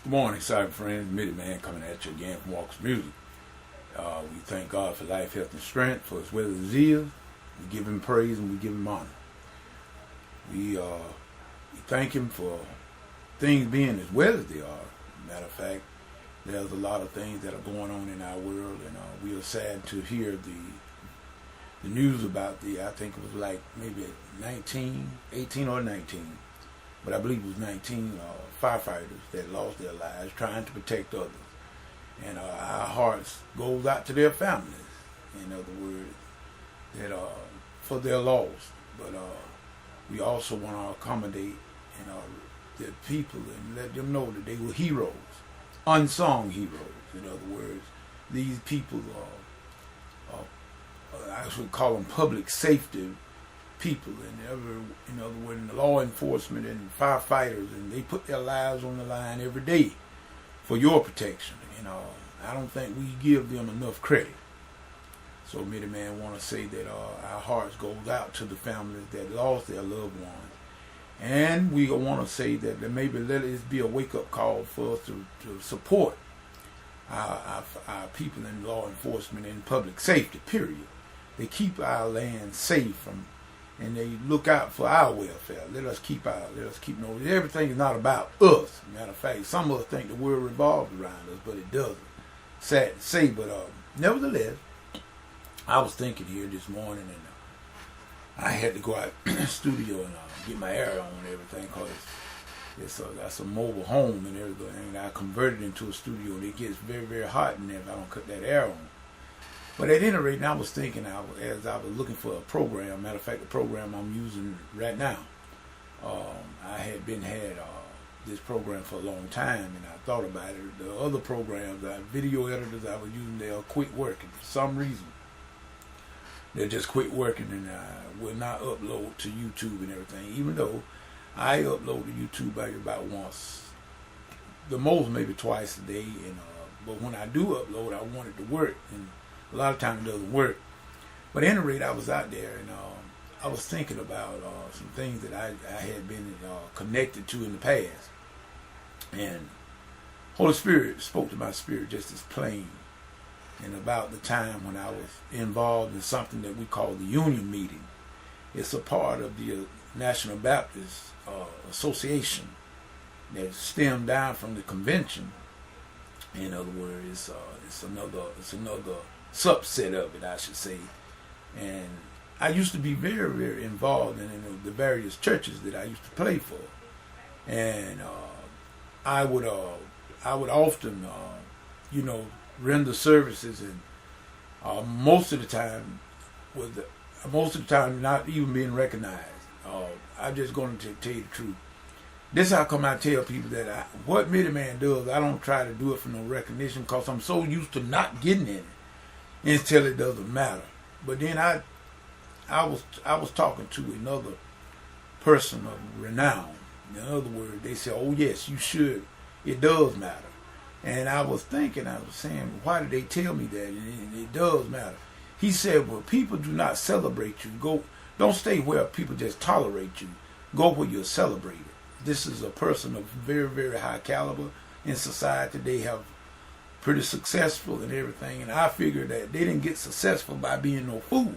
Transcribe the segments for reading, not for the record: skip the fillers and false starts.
Good morning, cyber friends. Middy Man coming at you again from Walker's Music. We thank God for life, health, and strength, for as well as He is. We give Him praise and we give Him honor. We thank Him for things being as well as they are. Matter of fact, there's a lot of things that are going on in our world, and we are sad to hear the news about I think it was like maybe 18 or 19, but I believe it was 19 firefighters that lost their lives trying to protect others. And our hearts goes out to their families, in other words, that for their loss. But we also want to accommodate the people and let them know that they were heroes, unsung heroes. In other words, these people I should call them public safety people, and in other words, law enforcement and firefighters, and they put their lives on the line every day for your protection. I don't think we give them enough credit. So Middy Man want to say that our hearts goes out to the families that lost their loved ones, and we want to say that maybe let it be a wake-up call for us to support our people in law enforcement and public safety, period. They keep our land safe and they look out for our welfare. Let us keep knowing everything is not about us. Matter of fact, some of us think the world revolves around us, but it doesn't. Sad to say, but nevertheless, I was thinking here this morning, and I had to go out to the studio and get my air on and everything, because that's a mobile home and everything, and I converted it into a studio, and it gets very, very hot in there if I don't cut that air on. But at any rate, I was thinking, as I was looking for a program, matter of fact, the program I'm using right now, I had this program for a long time, and I thought about it. The other programs, video editors I was using, they'll quit working for some reason. They'll just quit working and will not upload to YouTube and everything, even though I upload to YouTube about once, the most maybe twice a day. But when I do upload, I want it to work, and a lot of times it doesn't work. But at any rate, I was out there, and I was thinking about some things that I had been connected to in the past. And Holy Spirit spoke to my spirit just as plain. And about the time when I was involved in something that we call the Union Meeting. It's a part of the National Baptist Association that stemmed down from the convention. In other words, it's another subset of it, I should say. And I used to be very, very involved in the various churches that I used to play for, and I would often, render services, and most of the time not even being recognized. I'm just going to tell you the truth. This is how come I tell people that what Middy Man does, I don't try to do it for no recognition, because I'm so used to not getting in it until it doesn't matter. But then I was talking to another person of renown. In other words, they said, "Oh yes, you should. It does matter." And I was saying, why did they tell me that? And it does matter. He said, "Well, people do not celebrate you. Don't stay where people just tolerate you. Go where you're celebrated." This is a person of very, very high caliber in society. They have pretty successful and everything. And I figured that they didn't get successful by being no fool.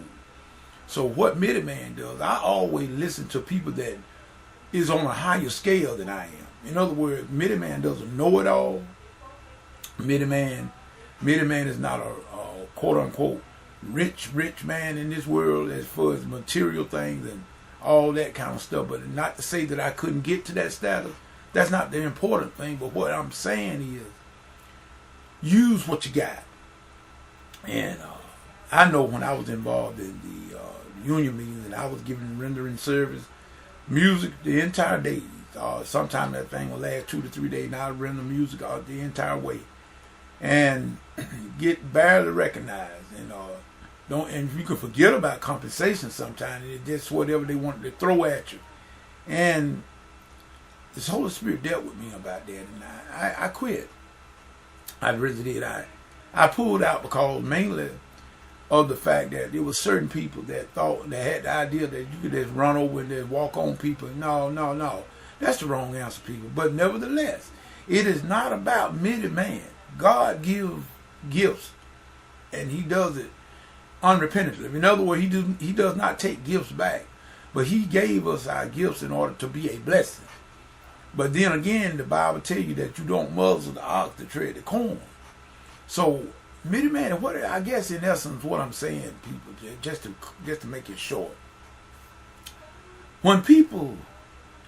So what Middy Man does, I always listen to people that is on a higher scale than I am. In other words, Middy Man doesn't know it all. Middy Man is not a quote unquote rich man in this world as far as material things and all that kind of stuff. But not to say that I couldn't get to that status. That's not the important thing. But what I'm saying is, use what you got. And I know when I was involved in the union meetings and I was rendering service, music the entire day. Sometimes that thing will last 2 to 3 days, and I render music the entire way, and get barely recognized. And you can forget about compensation sometimes. It's just whatever they wanted to throw at you. And this Holy Spirit dealt with me about that, and I quit. I really did. I pulled out because mainly of the fact that there were certain people that had the idea that you could just run over and just walk on people. No. That's the wrong answer, people. But nevertheless, It is not about mere man. God gives gifts, and he does it unrepentantly. In other words, he does not take gifts back, but he gave us our gifts in order to be a blessing. But then again, the Bible tells you that you don't muzzle the ox to tread the corn. So, mere man, what I guess in essence, what I'm saying, people, just to make it short, when people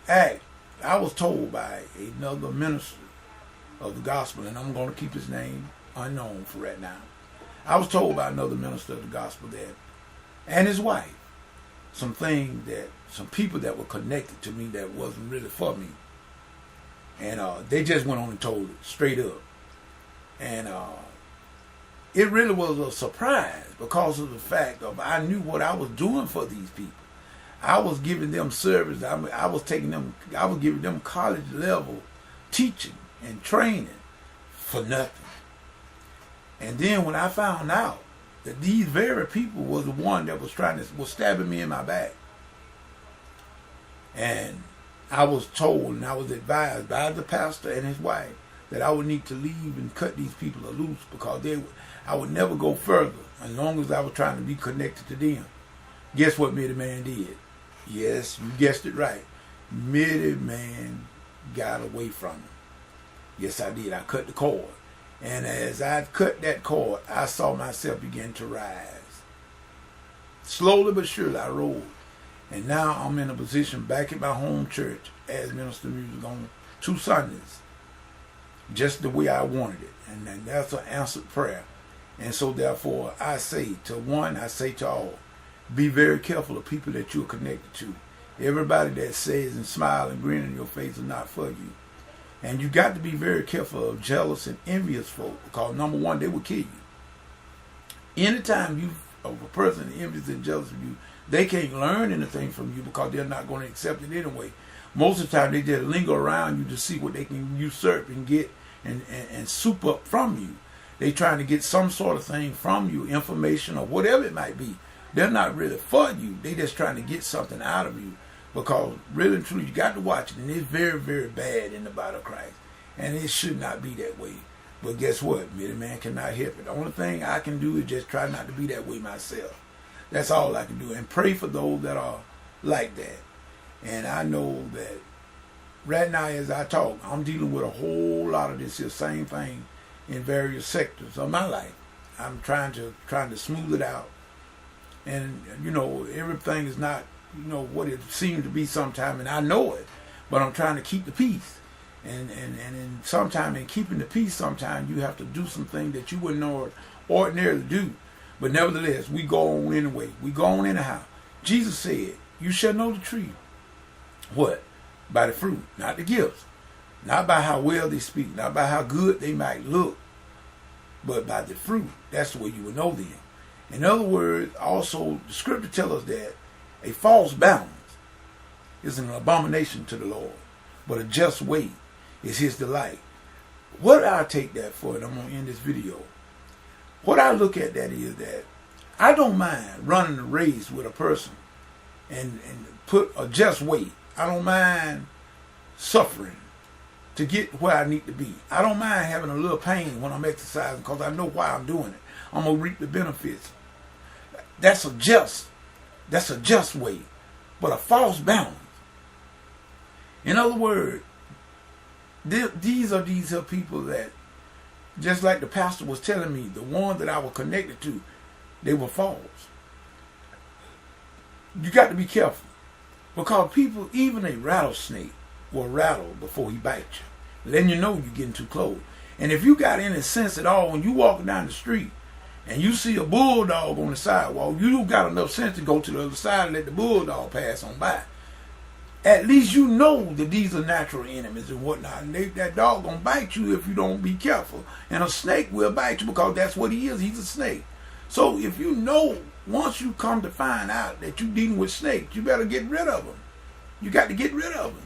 act, I was told by another minister of the gospel, and I'm going to keep his name unknown for right now. I was told by another minister of the gospel that, and his wife, some people that were connected to me that wasn't really for me. And they just went on and told it straight up. And it really was a surprise because of the fact of I knew what I was doing for these people. I was giving them service. I was giving them college level teaching and training for nothing. And then when I found out that these very people was the one that was stabbing me in my back, and I was told and I was advised by the pastor and his wife that I would need to leave and cut these people loose because I would never go further as long as I was trying to be connected to them. Guess what Mitty Man did? Yes, you guessed it right. Mitty Man got away from him. Yes, I did. I cut the cord. And as I cut that cord, I saw myself begin to rise. Slowly but surely I rose. And now I'm in a position back at my home church as minister of music on 2 Sundays. Just the way I wanted it. And that's an answered prayer. And so therefore I say to all, be very careful of people that you're connected to. Everybody that says and smile and grin in your face is not for you. And you got to be very careful of jealous and envious folk because number one, they will kill you. Anytime a person envious and jealous of you, they can't learn anything from you because they're not going to accept it anyway. Most of the time they just linger around you to see what they can usurp and get and soup up from you. They trying to get some sort of thing from you, information or whatever it might be. They're not really for you. They just trying to get something out of you. Because really and truly, you got to watch it. And it's very, very bad in the body of Christ. And it should not be that way. But guess what? Mitty Man cannot help it. The only thing I can do is just try not to be that way myself. That's all I can do. And pray for those that are like that. And I know that right now as I talk, I'm dealing with a whole lot of this here same thing in various sectors of my life. I'm trying to smooth it out. And, everything is not what it seems to be sometime, and I know it, but I'm trying to keep the peace. And sometime in keeping the peace, sometimes you have to do some things that you wouldn't ordinarily do. But nevertheless, we go on anyway. We go on anyhow. Jesus said, you shall know the tree. What? By the fruit, not the gifts. Not by how well they speak, not by how good they might look, but by the fruit. That's the way you will know them. In other words, also, the scripture tells us that a false balance is an abomination to the Lord, but a just weight is his delight. What I take that for, and I'm going to end this video, what I look at that is that I don't mind running a race with a person and put a just weight. I don't mind suffering to get where I need to be. I don't mind having a little pain when I'm exercising because I know why I'm doing it. I'm going to reap the benefits. That's a just weight, but a false balance. In other words, these are people that, just like the pastor was telling me, the ones that I was connected to, they were false. You got to be careful because people, even a rattlesnake, will rattle before he bites you, letting you know you're getting too close. And if you got any sense at all, when you walking down the street and you see a bulldog on the sidewalk, you got enough sense to go to the other side and let the bulldog pass on by. At least you know that these are natural enemies and whatnot. And that dog gonna bite you if you don't be careful. And a snake will bite you because that's what he is. He's a snake. So if you know, once you come to find out that you're dealing with snakes, you better get rid of them. You got to get rid of them.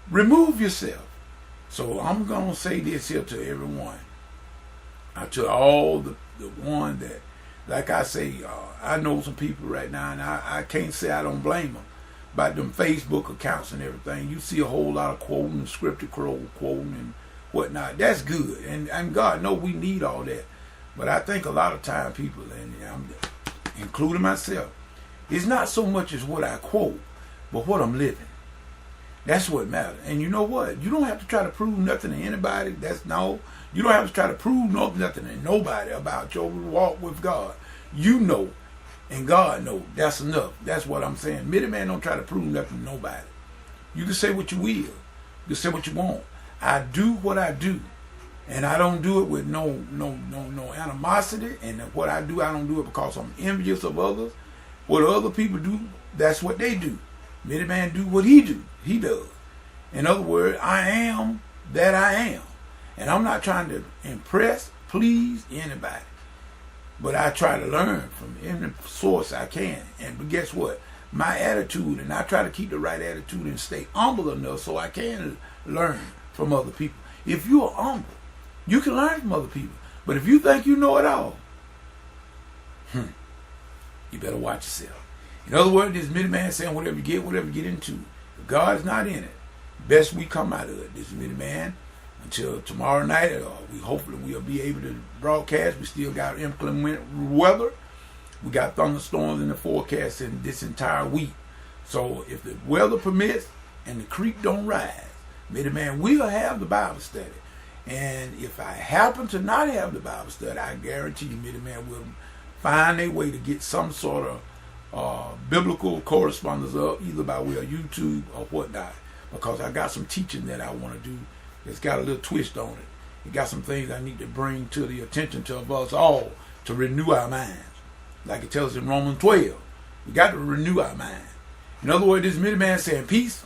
Remove yourself. So I'm going to say this here to everyone. To all the one that, like I say, I know some people right now, and I can't say I don't blame them about them Facebook accounts and everything. You see a whole lot of quoting, scripture quoting, and whatnot. That's good. And God knows we need all that. But I think a lot of time people, and I'm including myself, it's not so much as what I quote, but what I'm living. That's what matters. And you know what? You don't have to try to prove nothing to anybody. You don't have to try to prove nothing to nobody about your walk with God. You know, and God knows. That's enough. That's what I'm saying. Many man don't try to prove nothing to nobody. You can say what you will. You can say what you want. I do what I do. And I don't do it with no animosity. And what I don't do it because I'm envious of others. What other people do, that's what they do. Many man do what he does. In other words, I am that I am. And I'm not trying to impress, please anybody. But I try to learn from any source I can. But guess what? My attitude, and I try to keep the right attitude and stay humble enough so I can learn from other people. If you are humble, you can learn from other people. But if you think you know it all, you better watch yourself. In other words, this many man saying whatever you get into. If God is not in it, best we come out of it. This many man, until tomorrow night, hopefully we'll be able to broadcast. We still got inclement weather. We got thunderstorms in the forecast in this entire week. So if the weather permits and the creek don't rise, many man will have the Bible study. And if I happen to not have the Bible study, I guarantee you many man will find a way to get some sort of biblical correspondence up, either by way of YouTube or whatnot, because I got some teaching that I want to do that's got a little twist on it. It got some things I need to bring to the attention of us all to renew our minds. Like it tells us in Romans 12, we got to renew our mind. In other words, this many man saying peace.